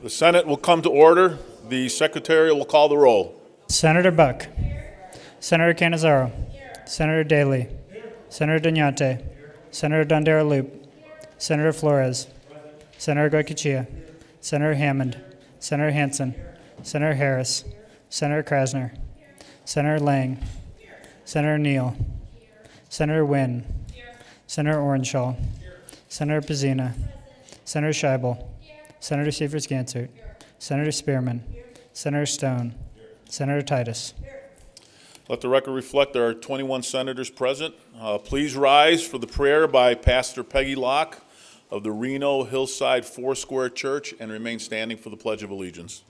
The Senate will come to order. The Secretary will call the roll. Senator Buck. Senator Canizaro. Senator Daley. Senator Donyate. Senator Dondera-Loop. Senator Flores. Senator Goycochea. Senator Hammond. Senator Hansen. Senator Harris. Senator Krasner. Senator Lang. Senator Neal. Senator Wynn. Senator Orenshaw. Senator Pizzina. Senator Scheibel. Senator Seifert-Gansert. Senator Spearman. Senator Stone. Senator Titus. Let the record reflect there are 21 senators present. Please rise for the prayer by Pastor Peggy Locke of the Reno Hillside Foursquare Church and remain standing for the Pledge of Allegiance.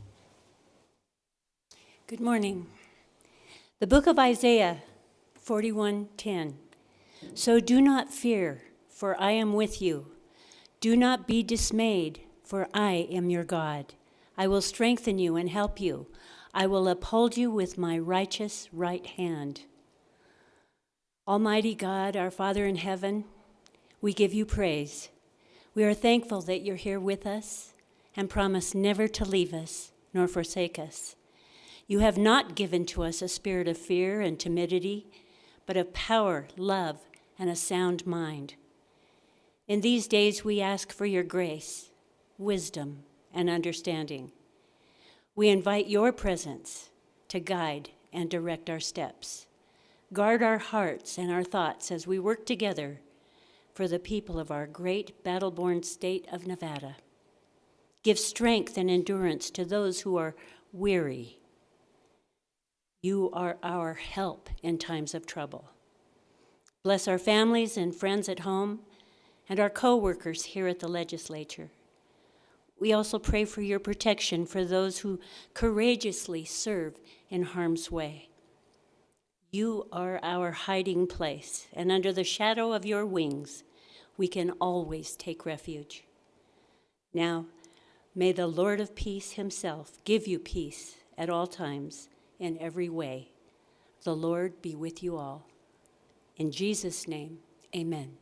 Good morning. The book of Isaiah 41:10. So do not fear, for I am with you. Do not be dismayed, for I am your God. I will strengthen you and help you. I will uphold you with my righteous right hand. Almighty God, our Father in heaven, we give you praise. We are thankful that you're here with us and promise never to leave us nor forsake us. You have not given to us a spirit of fear and timidity, but of power, love, and a sound mind. In these days, we ask for your grace, wisdom, and understanding. We invite your presence to guide and direct our steps. Guard our hearts and our thoughts as we work together for the people of our great battle-born state of Nevada. Give strength and endurance to those who are weary. You are our help in times of trouble. Bless our families and friends at home and our co-workers here at the legislature. We also pray for your protection for those who courageously serve in harm's way. You are our hiding place, and under the shadow of your wings, we can always take refuge. Now, may the Lord of peace himself give you peace at all times, in every way. The Lord be with you all. In Jesus' name, amen.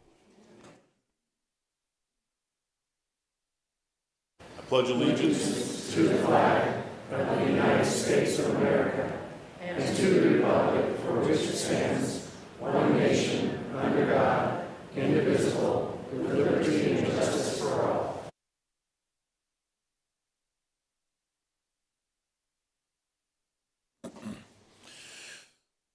I pledge allegiance to the flag of the United States of America and to the republic for which it stands, one nation, under God, indivisible, with liberty and justice for all.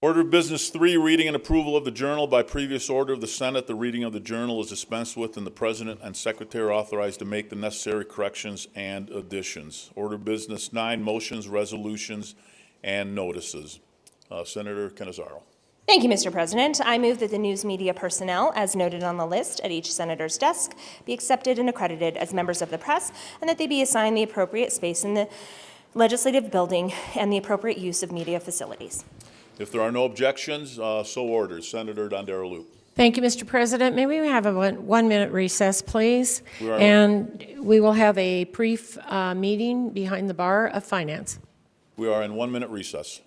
Order of Business 3, reading and approval of the journal. By previous order of the Senate, the reading of the journal is dispensed with, and the President and Secretary are authorized to make the necessary corrections and additions. Order of Business 9, motions, resolutions, and notices. Senator Canizaro. Thank you, Mr. President. I move that the news media personnel, as noted on the list at each senator's desk, be accepted and accredited as members of the press, and that they be assigned the appropriate space in the legislative building and the appropriate use of media facilities. If there are no objections, so ordered. Senator Dondera-Loop. Thank you, Mr. President. May we have a 1-minute recess, please? And we will have a brief meeting behind the bar of finance. We are in 1-minute recess.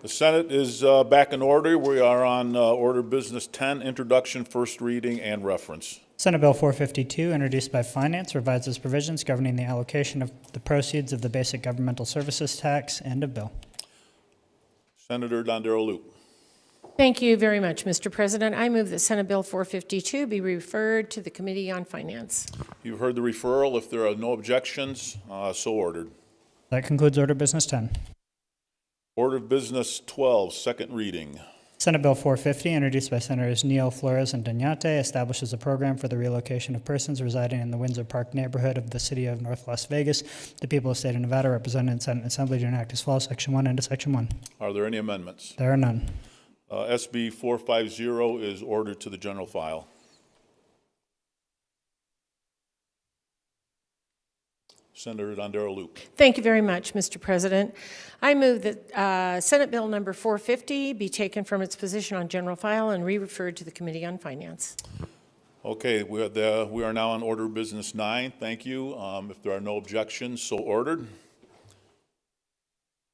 The Senate is back in order. We are on Order Business 10, Introduction, First Reading, and Reference. Senate Bill 452, introduced by Finance, revises provisions governing the allocation of the proceeds of the basic governmental services tax. End of bill. Senator Dondero Loop. Thank you very much, Mr. President. I move that Senate Bill 452 be referred to the Committee on Finance. You've heard the referral. If there are no objections, so ordered. That concludes Order Business 10. Order of Business 12, second reading. Senate Bill 450, introduced by Senators Neal, Flores, and Dunyate, establishes a program for the relocation of persons residing in the Windsor Park neighborhood of the city of North Las Vegas. The people of the state of Nevada, represented in Senate and Assembly, do enact as follows. Section 1 into Section 1. Are there any amendments? There are none. SB 450 is ordered to the general file. Senator Dondero Loop. Thank you very much, Mr. President. I move that Senate Bill number 450 be taken from its position on general file and re-referred to the Committee on Finance. Okay, we are now on Order of Business 9. Thank you. If there are no objections, so ordered.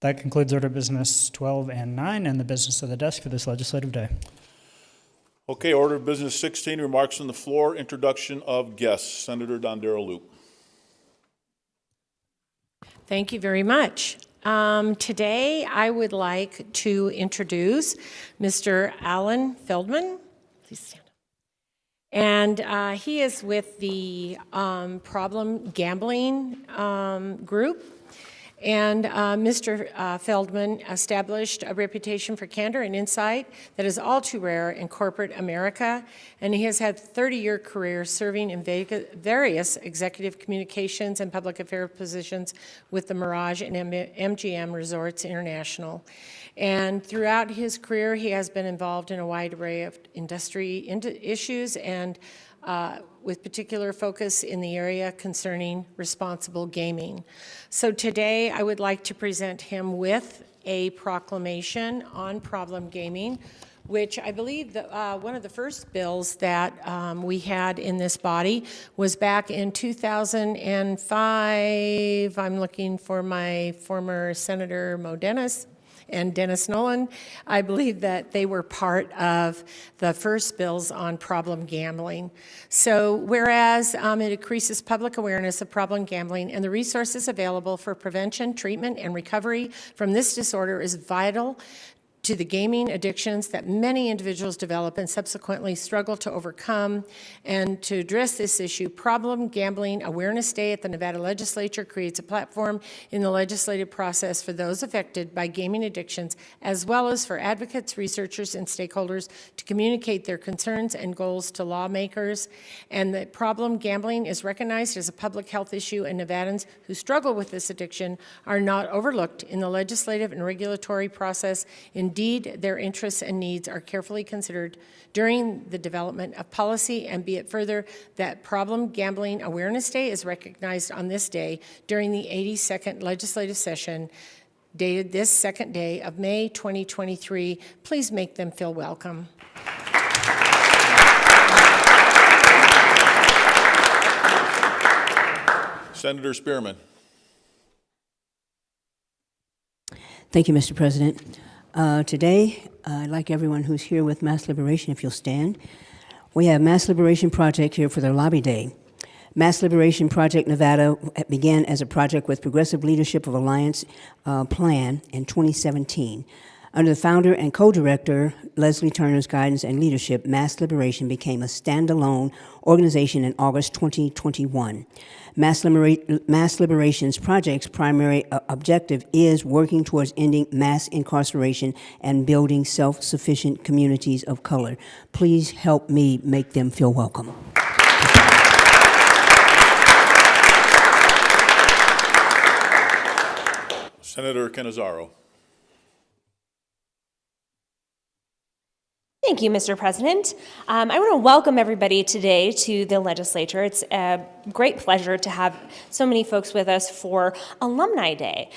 That concludes Order Business 12 and 9 and the business of the desk for this legislative day. Okay, Order of Business 16, remarks on the floor, introduction of guests. Senator Dondero Loop. Thank you very much. Today, I would like to introduce Mr. Alan Feldman. Please stand up. And he is with the Problem Gambling group. And Mr. Feldman established a reputation for candor and insight that is all too rare in corporate America. And he has had a 30-year career serving in various executive communications and public affairs positions with the Mirage and MGM Resorts International. And throughout his career, he has been involved in a wide array of industry issues and with particular focus in the area concerning responsible gaming. So today I would like to present him with a proclamation on problem gaming, which I believe that one of the first bills that we had in this body was back in 2005. I'm looking for my former Senator Mo Dennis and Dennis Nolan. I believe that they were part of the first bills on problem gambling. So whereas it increases public awareness of problem gambling and the resources available for prevention, treatment, and recovery from this disorder is vital to the gaming addictions that many individuals develop and subsequently struggle to overcome. And to address this issue, Problem Gambling Awareness Day at the Nevada Legislature creates a platform in the legislative process for those affected by gaming addictions, as well as for advocates, researchers, and stakeholders to communicate their concerns and goals to lawmakers. And that problem gambling is recognized as a public health issue, and Nevadans who struggle with this addiction are not overlooked in the legislative and regulatory process. Indeed, their interests and needs are carefully considered during the development of policy, and be it further that Problem Gambling Awareness Day is recognized on this day during the 82nd legislative session, dated this second day of May 2023. Please make them feel welcome. Senator Spearman. Thank you, Mr. President. Today, I'd like everyone who's here with Mass Liberation, if you'll stand. We have Mass Liberation Project here for their lobby day. Mass Liberation Project Nevada began as a project with Progressive Leadership of Alliance Plan in 2017. Under the founder and co-director Leslie Turner's guidance and leadership, Mass Liberation became a standalone organization in August 2021. Mass Liberation's project's primary objective is working towards ending mass incarceration and building self-sufficient communities of color. Please help me make them feel welcome. Senator Cannizzaro. Thank you, Mr. President. I want to welcome everybody today to the legislature. It's a great pleasure to have so many folks with us for Alumni Day.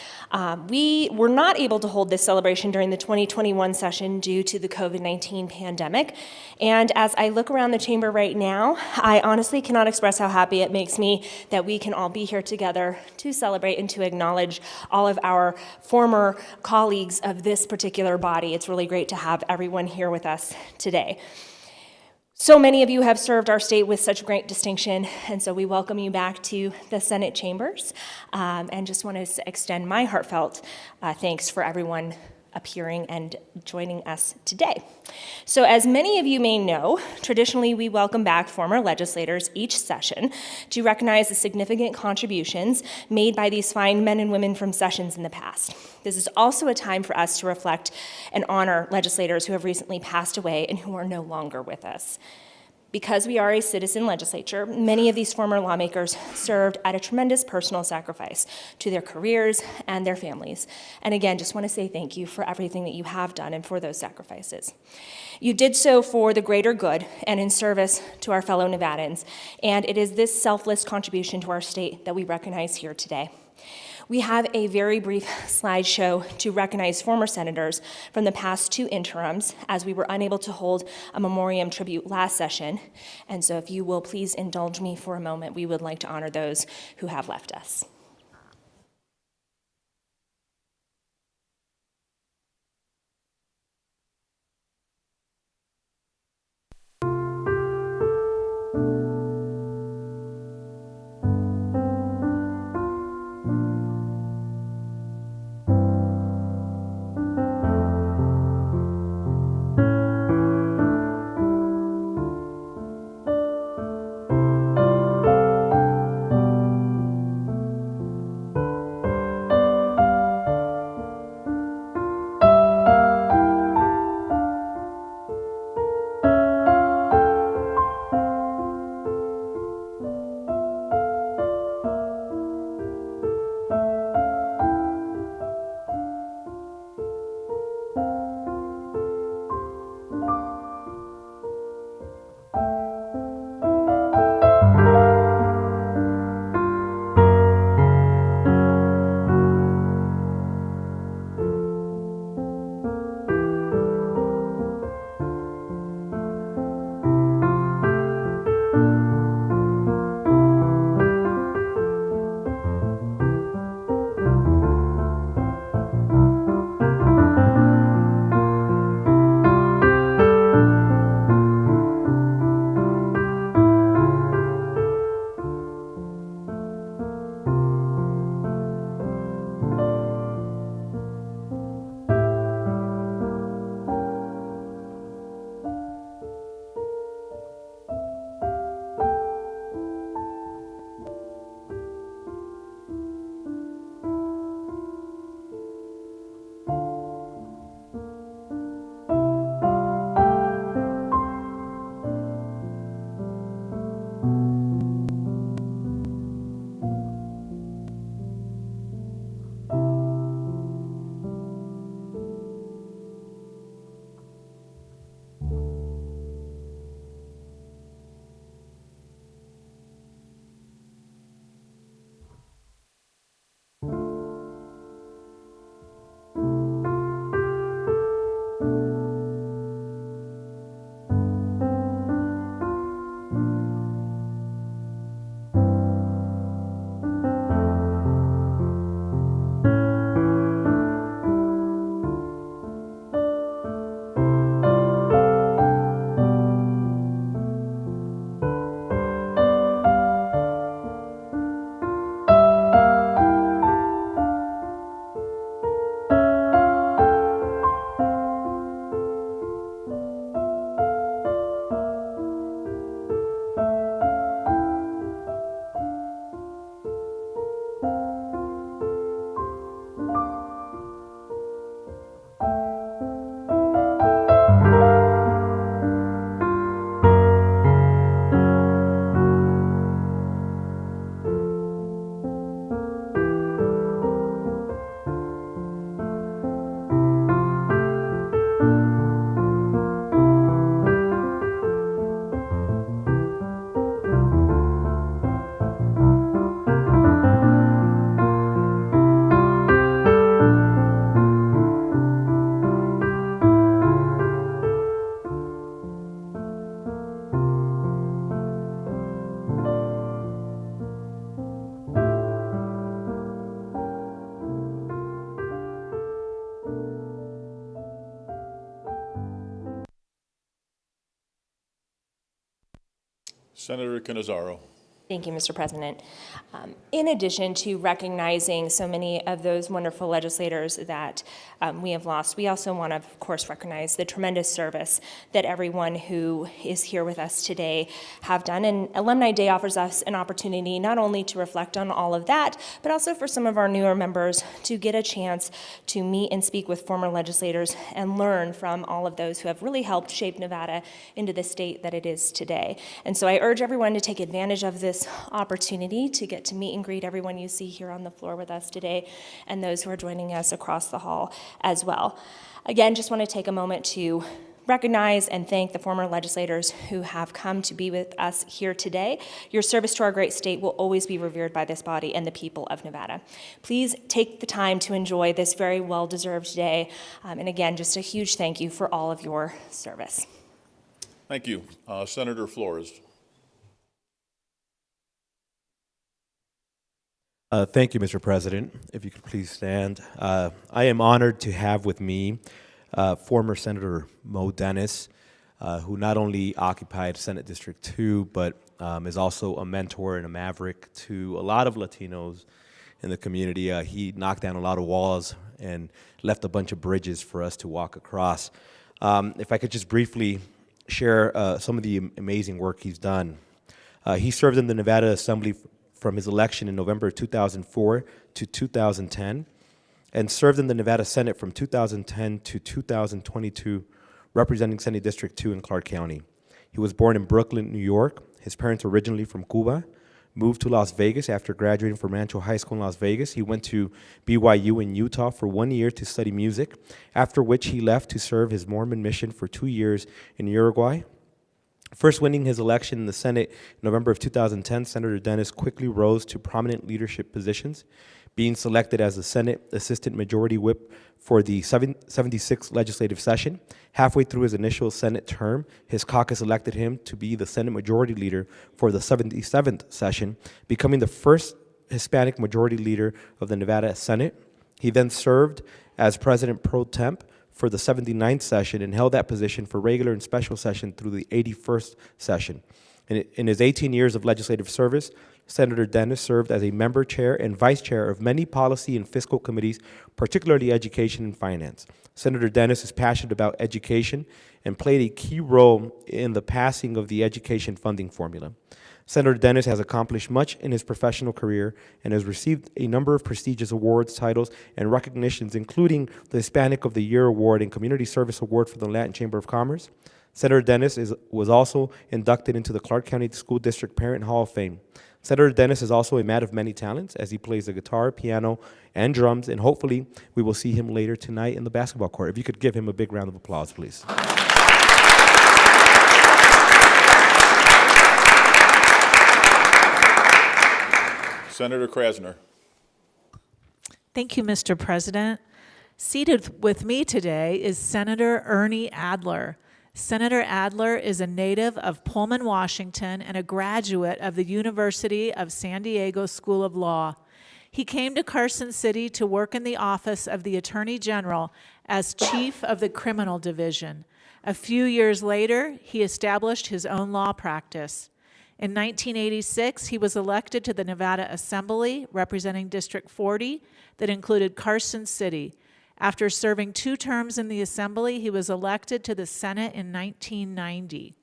We were not able to hold this celebration during the 2021 session due to the COVID-19 pandemic. And as I look around the chamber right now, I honestly cannot express how happy it makes me that we can all be here together to celebrate and to acknowledge all of our former colleagues of this particular body. It's really great to have everyone here with us today. So many of you have served our state with such great distinction, and so we welcome you back to the Senate chambers, and just want to extend my heartfelt thanks for everyone appearing and joining us today. So as many of you may know, traditionally we welcome back former legislators each session to recognize the significant contributions made by these fine men and women from sessions in the past. This is also a time for us to reflect and honor legislators who have recently passed away and who are no longer with us. Because we are a citizen legislature, many of these former lawmakers served at a tremendous personal sacrifice to their careers and their families. And again, just want to say thank you for everything that you have done and for those sacrifices. You did so for the greater good and in service to our fellow Nevadans, and it is this selfless contribution to our state that we recognize here today. We have a very brief slideshow to recognize former senators from the past two interims, as we were unable to hold a memoriam tribute last session. And so if you will please indulge me for a moment, we would like to honor those who have left us. Senator Cannizzaro. Thank you, Mr. President. In addition to recognizing so many of those wonderful legislators that we have lost, we also want to, of course, recognize the tremendous service that everyone who is here with us today have done. And Alumni Day offers us an opportunity not only to reflect on all of that, but also for some of our newer members to get a chance to meet and speak with former legislators and learn from all of those who have really helped shape Nevada into the state that it is today. And so I urge everyone to take advantage of this opportunity to get to meet and greet everyone you see here on the floor with us today and those who are joining us across the hall as well. Again, just want to take a moment to recognize and thank the former legislators who have come to be with us here today. Your service to our great state will always be revered by this body and the people of Nevada. Please take the time to enjoy this very well-deserved day. And again, just a huge thank you for all of your service. Thank you. Senator Flores. Thank you, Mr. President. If you could please stand. I am honored to have with me former Senator Mo Dennis, who not only occupied Senate District 2, but is also a mentor and a maverick to a lot of Latinos in the community. He knocked down a lot of walls and left a bunch of bridges for us to walk across. If I could just briefly share some of the amazing work he's done. He served in the Nevada Assembly from his election in November 2004 to 2010, and served in the Nevada Senate from 2010 to 2022, representing Senate District 2 in Clark County. He was born in Brooklyn, New York. His parents originally from Cuba, moved to Las Vegas after graduating from Rancho High School in Las Vegas. He went to BYU in Utah for 1 year to study music, after which he left to serve his Mormon mission for 2 years in Uruguay. First winning his election in the Senate in November of 2010, Senator Dennis quickly rose to prominent leadership positions, being selected as the Senate Assistant Majority Whip for the 76th legislative session. Halfway through his initial Senate term, his caucus elected him to be the Senate Majority Leader for the 77th session, becoming the first Hispanic Majority Leader of the Nevada Senate. He then served as President pro temp for the 79th session and held that position for regular and special session through the 81st session. In his 18 years of legislative service, Senator Dennis served as a member chair and vice chair of many policy and fiscal committees, particularly education and finance. Senator Dennis is passionate about education and played a key role in the passing of the education funding formula. Senator Dennis has accomplished much in his professional career and has received a number of prestigious awards, titles, and recognitions, including the Hispanic of the Year Award and Community Service Award for the Latin Chamber of Commerce. Senator Dennis was also inducted into the Clark County School District Parent Hall of Fame. Senator Dennis is also a man of many talents, as he plays the guitar, piano, and drums, and hopefully we will see him later tonight in the basketball court. If you could give him a big round of applause, please. Senator Krasner. Thank you, Mr. President. Seated with me today is Senator Ernie Adler. Senator Adler is a native of Pullman, Washington, and a graduate of the University of San Diego School of Law. He came to Carson City to work in the office of the Attorney General as chief of the Criminal Division. A few years later, he established his own law practice. In 1986, he was elected to the Nevada Assembly, representing District 40, that included Carson City. After serving 2 terms in the Assembly, he was elected to the Senate in 1990.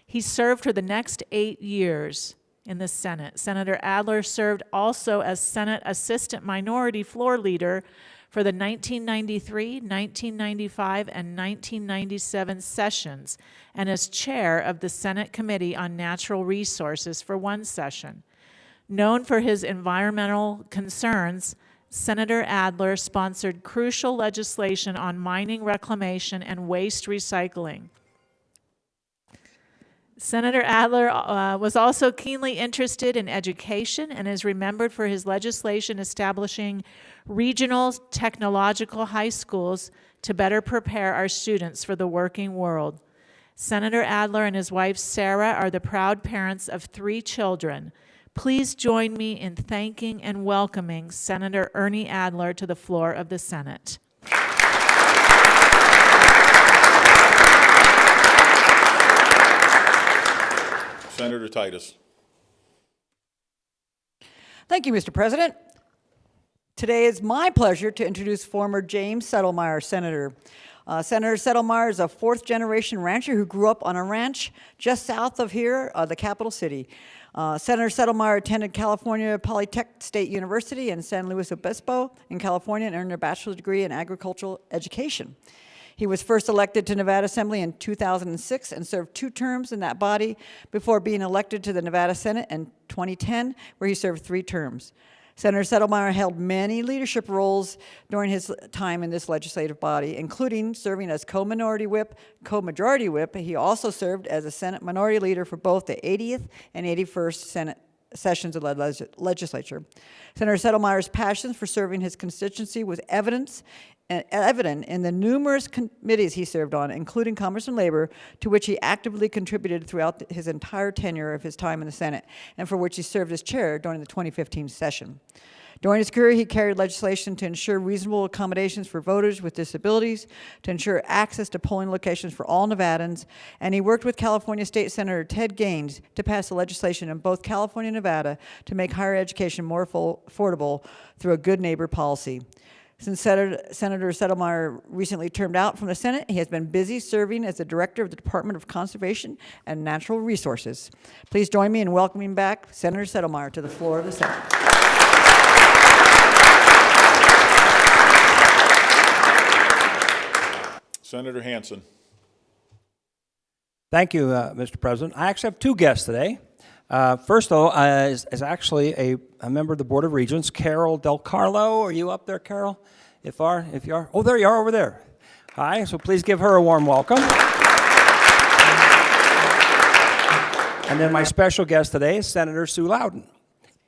He served for the next 8 years in the Senate. Senator Adler served also as Senate Assistant Minority Floor Leader for the 1993, 1995, and 1997 sessions, and as chair of the Senate Committee on Natural Resources for 1 session. Known for his environmental concerns, Senator Adler sponsored crucial legislation on mining reclamation and waste recycling. Senator Adler was also keenly interested in education and is remembered for his legislation establishing regional technological high schools to better prepare our students for the working world. Senator Adler and his wife Sarah are the proud parents of 3 children. Please join me in thanking and welcoming Senator Ernie Adler to the floor of the Senate. Senator Titus. Thank you, Mr. President. Today is my pleasure to introduce former James Settlemeyer, Senator. Senator Settlemeyer is a fourth-generation rancher who grew up on a ranch just south of here, the capital city. Senator Settlemeyer attended California Polytech State University in San Luis Obispo in California and earned a bachelor's degree in agricultural education. He was first elected to Nevada Assembly in 2006 and served 2 terms in that body before being elected to the Nevada Senate in 2010, where he served 3 terms. Senator Settlemeyer held many leadership roles during his time in this legislative body, including serving as co-minority whip, co-majority whip. He also served as a Senate minority leader for both the 80th and 81st Senate sessions of the legislature. Senator Settlemeyer's passion for serving his constituency was evident in the numerous committees he served on, including Commerce and Labor, to which he actively contributed throughout his entire tenure of his time in the Senate, and for which he served as chair during the 2015 session. During his career, he carried legislation to ensure reasonable accommodations for voters with disabilities, to ensure access to polling locations for all Nevadans, and he worked with California State Senator Ted Gaines to pass the legislation in both California and Nevada to make higher education more affordable through a good neighbor policy. Since Senator Settlemeyer recently termed out from the Senate, he has been busy serving as the director of the Department of Conservation and Natural Resources. Please join me in welcoming back Senator Settlemeyer to the floor of the Senate. Senator Hansen. Thank you, Mr. President. I actually have 2 guests today. First, though, is actually a member of the Board of Regents, Carol Del Carlo. Are you up there, Carol? If you are. Oh, there you are over there. Hi, so please give her a warm welcome. And then my special guest today is Senator Sue Loudon.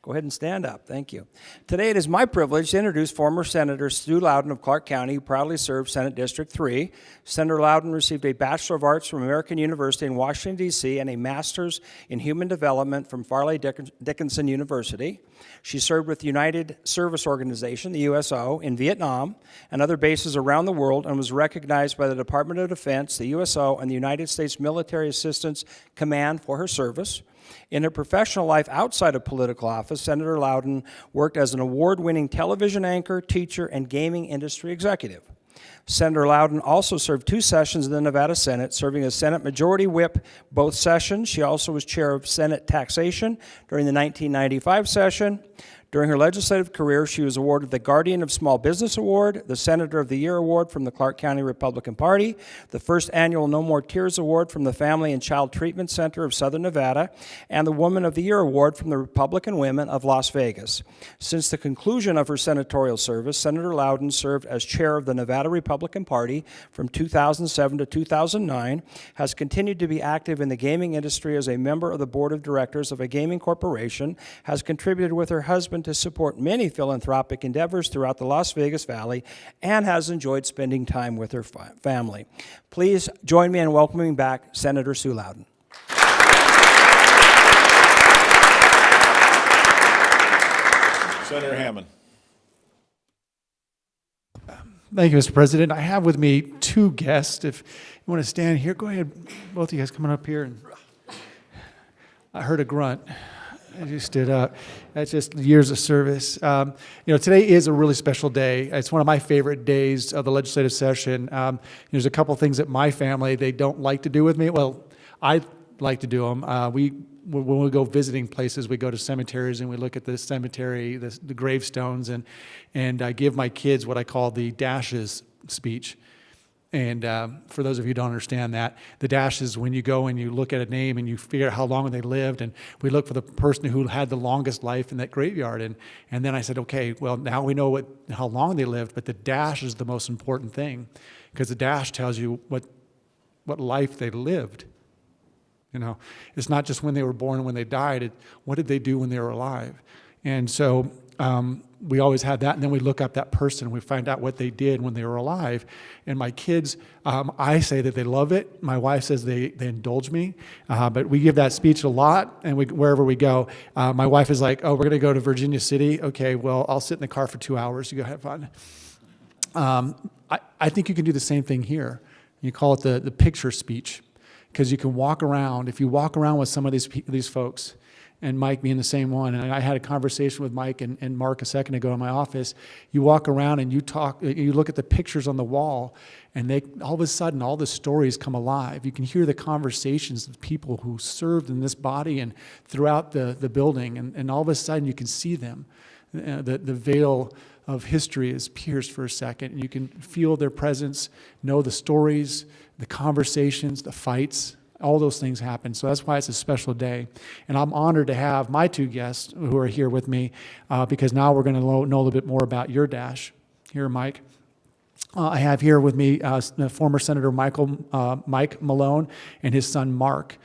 Go ahead and stand up. Thank you. Today it is my privilege to introduce former Senator Sue Loudon of Clark County, who proudly served Senate District 3. Senator Loudon received a Bachelor of Arts from American University in Washington, D.C., and a Master's in Human Development from Farley Dickinson University. She served with the United Service Organization, the USO, in Vietnam and other bases around the world, and was recognized by the Department of Defense, the USO, and the United States Military Assistance Command for her service. In her professional life outside of political office, Senator Loudon worked as an award-winning television anchor, teacher, and gaming industry executive. Senator Loudon also served 2 sessions in the Nevada Senate, serving as Senate Majority Whip both sessions. She also was chair of Senate Taxation during the 1995 session. During her legislative career, she was awarded the Guardian of Small Business Award, the Senator of the Year Award from the Clark County Republican Party, the first annual No More Tears Award from the Family and Child Treatment Center of Southern Nevada, and the Woman of the Year Award from the Republican Women of Las Vegas. Since the conclusion of her senatorial service, Senator Loudon served as chair of the Nevada Republican Party from 2007 to 2009, has continued to be active in the gaming industry as a member of the board of directors of a gaming corporation, has contributed with her husband to support many philanthropic endeavors throughout the Las Vegas Valley, and has enjoyed spending time with her family. Please join me in welcoming back Senator Sue Loudon. Senator Hammond. Thank you, Mr. President. I have with me 2 guests. If you want to stand here, go ahead. Both of you guys coming up here. And I heard a grunt. I just stood up. That's just years of service. Today is a really special day. It's one of my favorite days of the legislative session. There's a couple things that my family, they don't like to do with me. Well, I like to do them. When we go visiting places, we go to cemeteries and we look at the cemetery, the gravestones, and I give my kids what I call the dashes speech. And for those of you who don't understand that, the dash is when you go and you look at a name and you figure out how long they lived, and we look for the person who had the longest life in that graveyard. And then I said, okay, well, now we know how long they lived, but the dash is the most important thing, because the dash tells you what life they lived. It's not just when they were born and when they died. What did they do when they were alive? And so we always had that, and then we look up that person and we find out what they did when they were alive. And my kids, I say that they love it. My wife says they indulge me, but we give that speech a lot, and wherever we go. My wife is like, oh, we're going to go to Virginia City. Okay, well, I'll sit in the car for 2 hours. You go have fun. I think you can do the same thing here. You call it the picture speech. because you can walk around. If you walk around with some of these folks, and Mike being the same one, and I had a conversation with Mike and Mark a second ago in my office, you walk around and you look at the pictures on the wall, and all of a sudden, all the stories come alive. You can hear the conversations of people who served in this body and throughout the building, and all of a sudden you can see them. The veil of history is pierced for a second, and you can feel their presence, know the stories, the conversations, the fights. All those things happen. So that's why it's a special day. And I'm honored to have my two guests who are here with me because now we're going to know a little bit more about your dash. Here, Mike. I have here with me former Senator Mike Malone and his son, Mark.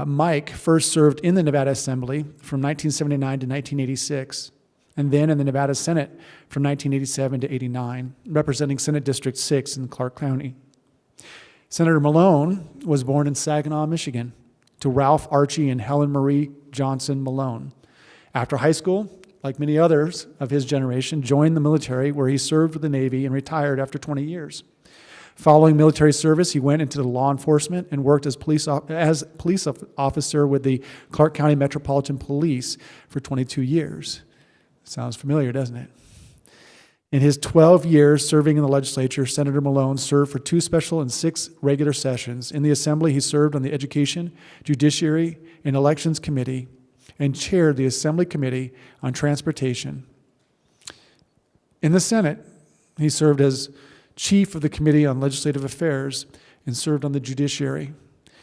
Mike first served in the Nevada Assembly from 1979 to 1986, and then in the Nevada Senate from 1987 to 89, representing Senate District 6 in Clark County. Senator Malone was born in Saginaw, Michigan, to Ralph Archie and Helen Marie Johnson Malone. After high school, like many others of his generation, joined the military where he served with the Navy and retired after 20 years. Following military service, he went into the law enforcement and worked as police officer with the Clark County Metropolitan Police for 22 years. Sounds familiar, doesn't it? In his 12 years serving in the legislature, Senator Malone served for 2 special and 6 regular sessions. In the Assembly, he served on the Education, Judiciary, and Elections Committee and chaired the Assembly Committee on Transportation. In the Senate, he served as chief of the Committee on Legislative Affairs and served on the Judiciary,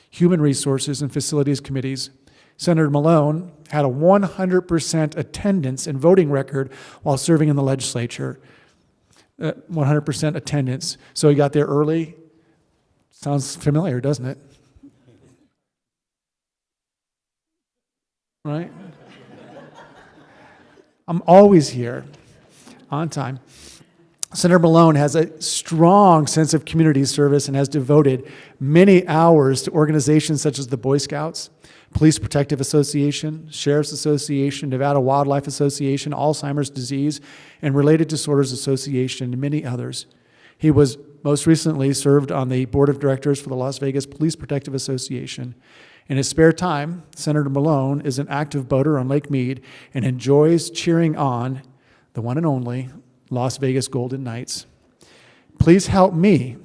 Human Resources, and Facilities Committees. Senator Malone had a 100% attendance and voting record while serving in the legislature. 100% attendance. So he got there early. Sounds familiar, doesn't it? Right? I'm always here, on time. Senator Malone has a strong sense of community service and has devoted many hours to organizations such as the Boy Scouts, Police Protective Association, Sheriff's Association, Nevada Wildlife Association, Alzheimer's Disease and Related Disorders Association, and many others. He was most recently served on the board of directors for the Las Vegas Police Protective Association. In his spare time, Senator Malone is an active boater on Lake Mead and enjoys cheering on the one and only Las Vegas Golden Knights. Please help me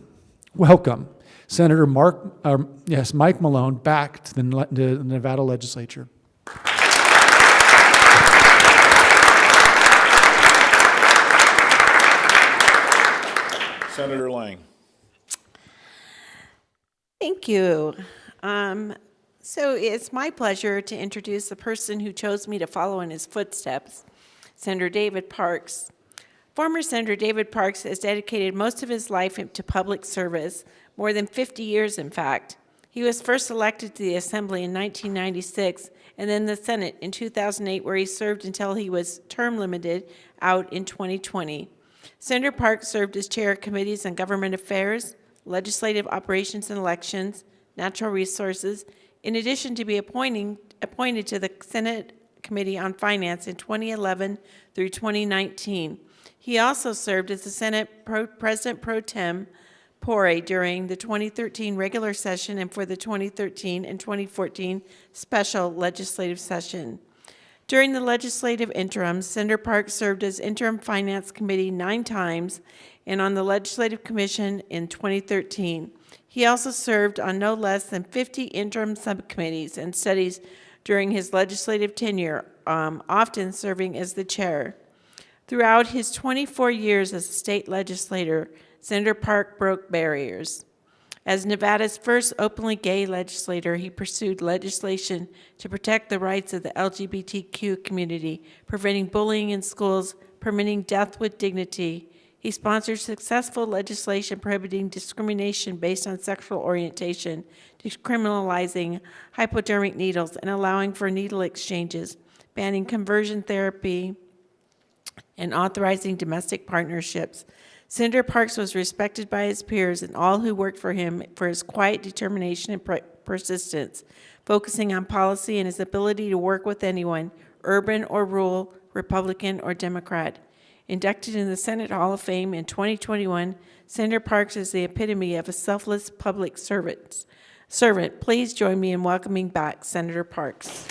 welcome Senator Mike Malone back to the Nevada Legislature. Senator Lang. Thank you. So it's my pleasure to introduce the person who chose me to follow in his footsteps, Senator David Parks. Former Senator David Parks has dedicated most of his life to public service, more than 50 years, in fact. He was first elected to the Assembly in 1996 and then the Senate in 2008, where he served until he was term limited out in 2020. Senator Parks served as chair of committees on government affairs, legislative operations and elections, natural resources, in addition to be appointed to the Senate Committee on Finance in 2011 through 2019. He also served as the Senate President Pro Tempore during the 2013 regular session and for the 2013 and 2014 special legislative session. During the legislative interim, Senator Parks served as interim finance committee 9 times and on the legislative commission in 2013. He also served on no less than 50 interim subcommittees and studies during his legislative tenure, often serving as the chair. Throughout his 24 years as a state legislator, Senator Parks broke barriers. As Nevada's first openly gay legislator, he pursued legislation to protect the rights of the LGBTQ community, preventing bullying in schools, permitting death with dignity. He sponsored successful legislation prohibiting discrimination based on sexual orientation, decriminalizing hypodermic needles and allowing for needle exchanges, banning conversion therapy, and authorizing domestic partnerships. Senator Parks was respected by his peers and all who worked for him for his quiet determination and persistence, focusing on policy and his ability to work with anyone, urban or rural, Republican or Democrat. Inducted in the Senate Hall of Fame in 2021, Senator Parks is the epitome of a selfless public servant, Servant, please join me in welcoming back Senator Parks.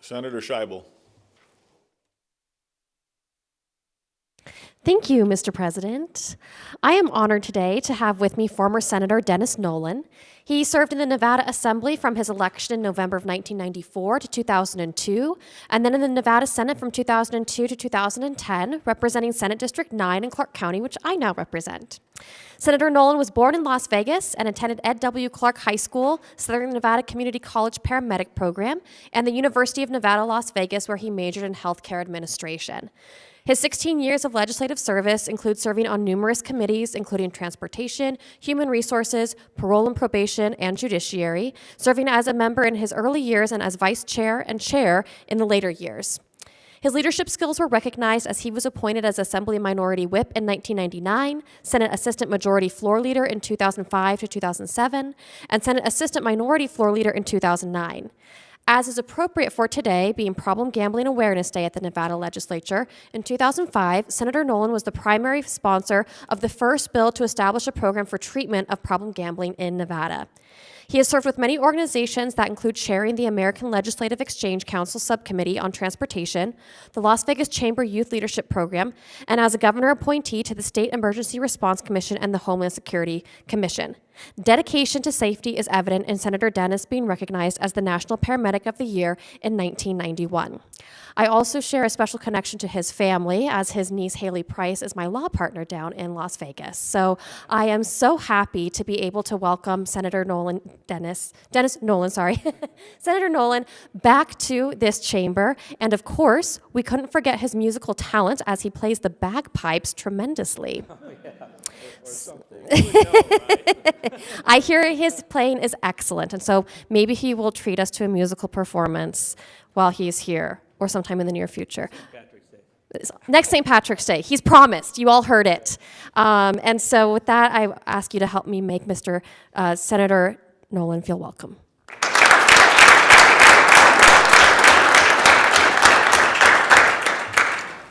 Senator Scheibel. Thank you, Mr. President. I am honored today to have with me former Senator Dennis Nolan. He served in the Nevada Assembly from his election in November of 1994 to 2002, and then in the Nevada Senate from 2002 to 2010, representing Senate District 9 in Clark County, which I now represent. Senator Nolan was born in Las Vegas and attended Ed W. Clark High School, Southern Nevada Community College Paramedic Program, and the University of Nevada, Las Vegas, where he majored in healthcare administration. His 16 years of legislative service include serving on numerous committees, including Transportation, Human Resources, Parole and Probation, and Judiciary, serving as a member in his early years and as vice chair and chair in the later years. His leadership skills were recognized as he was appointed as Assembly Minority Whip in 1999, Senate Assistant Majority Floor Leader in 2005 to 2007, and Senate Assistant Minority Floor Leader in 2009. As is appropriate for today, being Problem Gambling Awareness Day at the Nevada Legislature, in 2005, Senator Nolan was the primary sponsor of the first bill to establish a program for treatment of problem gambling in Nevada. He has served with many organizations that include chairing the American Legislative Exchange Council Subcommittee on Transportation, the Las Vegas Chamber Youth Leadership Program, and as a governor appointee to the State Emergency Response Commission and the Homeland Security Commission. Dedication to safety is evident in Senator Dennis being recognized as the National Paramedic of the Year in 1991. I also share a special connection to his family, as his niece Haley Price is my law partner down in Las Vegas. So I am so happy to be able to welcome Senator Dennis Nolan, Senator Nolan back to this chamber. And of course, we couldn't forget his musical talent as he plays the bagpipes tremendously. I hear his playing is excellent, and so maybe he will treat us to a musical performance while he's here, or sometime in the near future. Next St. Patrick's Day. He's promised. You all heard it. And so with that, I ask you to help me make Mr. Senator Nolan feel welcome.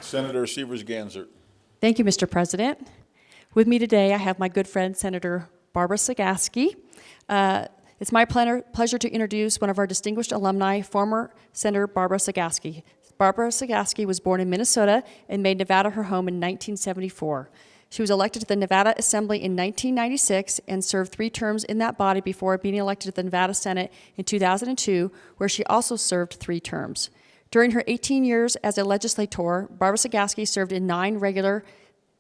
Senator Sievers-Gansert. Thank you, Mr. President. With me today, I have my good friend, Senator Barbara Sagaski. It's my pleasure to introduce one of our distinguished alumni, former Senator Barbara Sagaski. Barbara Sagaski was born in Minnesota and made Nevada her home in 1974. She was elected to the Nevada Assembly in 1996 and served 3 terms in that body before being elected to the Nevada Senate in 2002, where she also served 3 terms. During her 18 years as a legislator, Barbara Sagaski served in 9 regular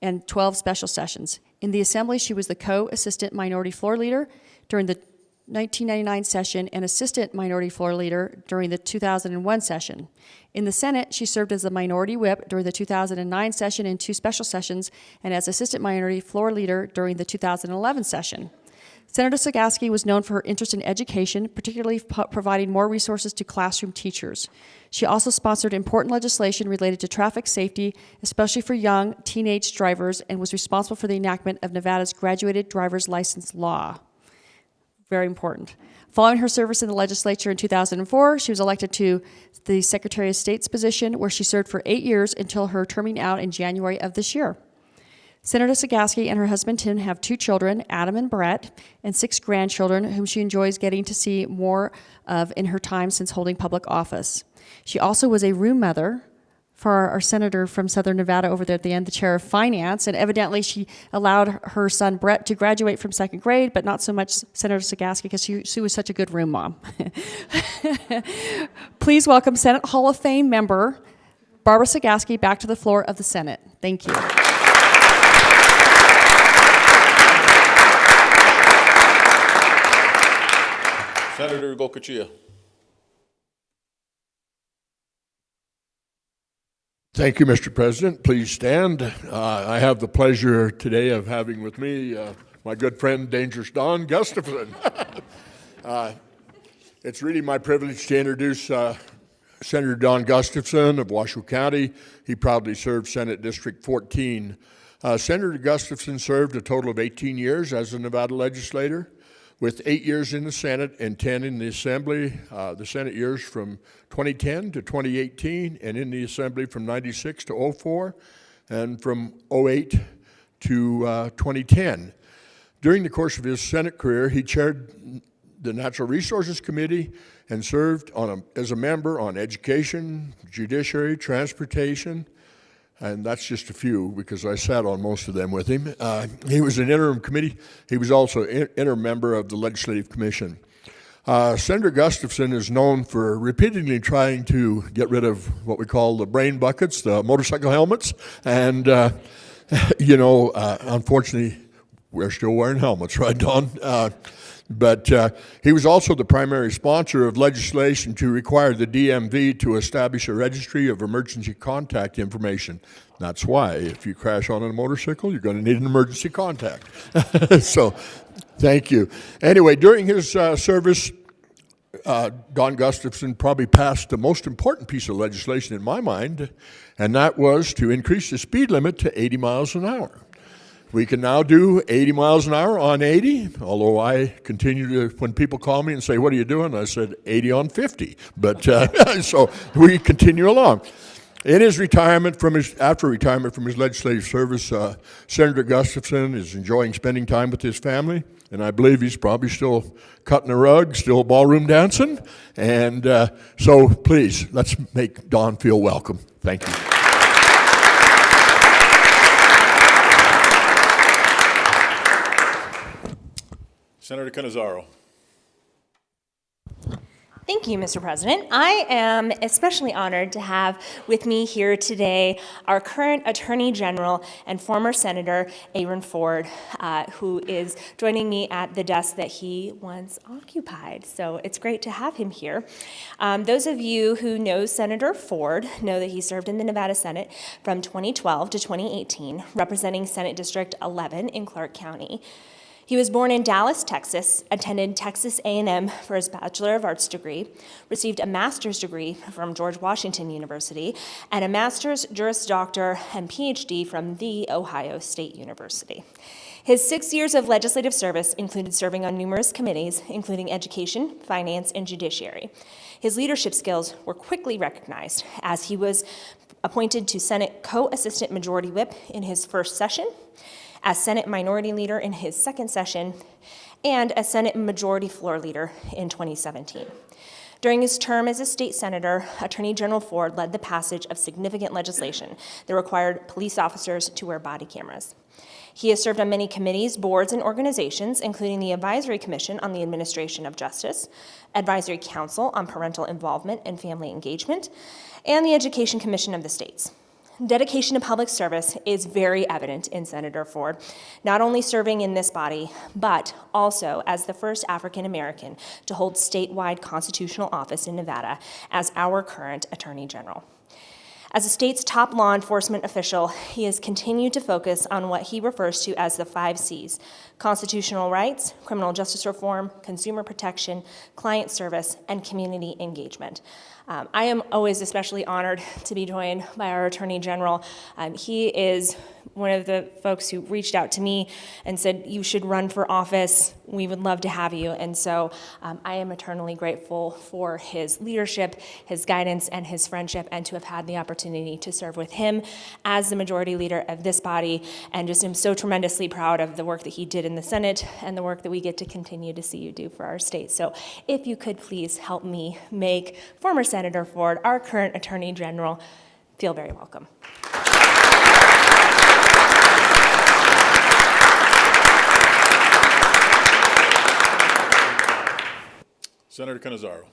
and 12 special sessions. In the Assembly, she was the co-assistant minority floor leader during the 1999 session and assistant minority floor leader during the 2001 session. In the Senate, she served as the minority whip during the 2009 session and 2 special sessions, and as assistant minority floor leader during the 2011 session. Senator Sagaski was known for her interest in education, particularly providing more resources to classroom teachers. She also sponsored important legislation related to traffic safety, especially for young teenage drivers, and was responsible for the enactment of Nevada's graduated driver's license law. Very important. Following her service in the legislature in 2004, she was elected to the Secretary of State's position, where she served for 8 years until her terming out in January of this year. Senator Sagaski and her husband Tim have 2 children, Adam and Brett, and 6 grandchildren, whom she enjoys getting to see more of in her time since holding public office. She also was a room mother for our senator from Southern Nevada over there at the end, the chair of finance, and evidently she allowed her son Brett to graduate from 2nd grade, but not so much Senator Sagaski because she was such a good room mom. Please welcome Senate Hall of Fame member Barbara Sagaski back to the floor of the Senate. Thank you. Senator Gokachia. Thank you, Mr. President. Please stand. I have the pleasure today of having with me my good friend, Dangerous Don Gustafson. It's really my privilege to introduce Senator Don Gustafson of Washoe County. He proudly served Senate District 14. Senator Gustafson served a total of 18 years as a Nevada legislator. with 8 years in the Senate and 10 in the Assembly. The Senate years from 2010 to 2018, and in the Assembly from 96 to 04, and from 08 to 2010. During the course of his Senate career, he chaired the Natural Resources Committee and served as a member on Education, Judiciary, Transportation, and that's just a few because I sat on most of them with him. He was an interim committee. He was also interim member of the Legislative Commission. Senator Gustafson is known for repeatedly trying to get rid of what we call the brain buckets, the motorcycle helmets, and unfortunately, we're still wearing helmets, right, Don? But he was also the primary sponsor of legislation to require the DMV to establish a registry of emergency contact information. That's why if you crash on a motorcycle, you're going to need an emergency contact. So thank you. Anyway, during his service, Don Gustafson probably passed the most important piece of legislation in my mind, and that was to increase the speed limit to 80 miles an hour. We can now do 80 miles an hour on 80, although I continue to, when people call me and say, what are you doing? I said, 80 on 50. But so we continue along. In his retirement after retirement from his legislative service, Senator Gustafson is enjoying spending time with his family, and I believe he's probably still cutting a rug, still ballroom dancing. And so please, let's make Don feel welcome. Thank you. Senator Cannizzaro. Thank you, Mr. President. I am especially honored to have with me here today our current Attorney General and former Senator Aaron Ford, who is joining me at the desk that he once occupied. So it's great to have him here. Those of you who know Senator Ford know that he served in the Nevada Senate from 2012 to 2018, representing Senate District 11 in Clark County. He was born in Dallas, Texas, attended Texas A&M for his Bachelor of Arts degree, received a master's degree from George Washington University, and a master's, Juris Doctor, and PhD from The Ohio State University. His 6 years of legislative service included serving on numerous committees, including Education, Finance, and Judiciary. His leadership skills were quickly recognized as he was appointed to Senate Co-Assistant Majority Whip in his first session, as Senate Minority Leader in his second session, and as Senate Majority Floor Leader in 2017. During his term as a state senator, Attorney General Ford led the passage of significant legislation that required police officers to wear body cameras. He has served on many committees, boards, and organizations, including the Advisory Commission on the Administration of Justice, Advisory Council on Parental Involvement and Family Engagement, and the Education Commission of the States. Dedication to public service is very evident in Senator Ford, not only serving in this body, but also as the first African American to hold statewide constitutional office in Nevada as our current Attorney General. As the state's top law enforcement official, he has continued to focus on what he refers to as the 5 C's: constitutional rights, criminal justice reform, consumer protection, client service, and community engagement. I am always especially honored to be joined by our Attorney General. He is one of the folks who reached out to me and said, you should run for office. We would love to have you. And so I am eternally grateful for his leadership, his guidance, and his friendship, and to have had the opportunity to serve with him as the majority leader of this body, and just am so tremendously proud of the work that he did in the Senate and the work that we get to continue to see you do for our state. So if you could please help me make former Senator Ford, our current Attorney General, feel very welcome. Senator Cannizzaro.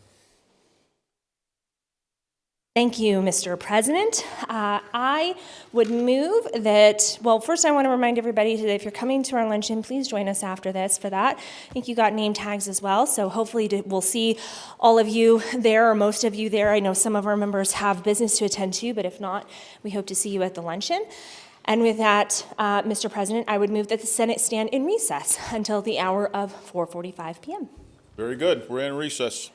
Thank you, Mr. President. I would move that, well, first I want to remind everybody that if you're coming to our luncheon, please join us after this for that. I think you got name tags as well, so hopefully we'll see all of you there, or most of you there. I know some of our members have business to attend to, but if not, we hope to see you at the luncheon. And with that, Mr. President, I would move that the Senate stand in recess until the hour of 4:45 p.m. Very good. We're in recess.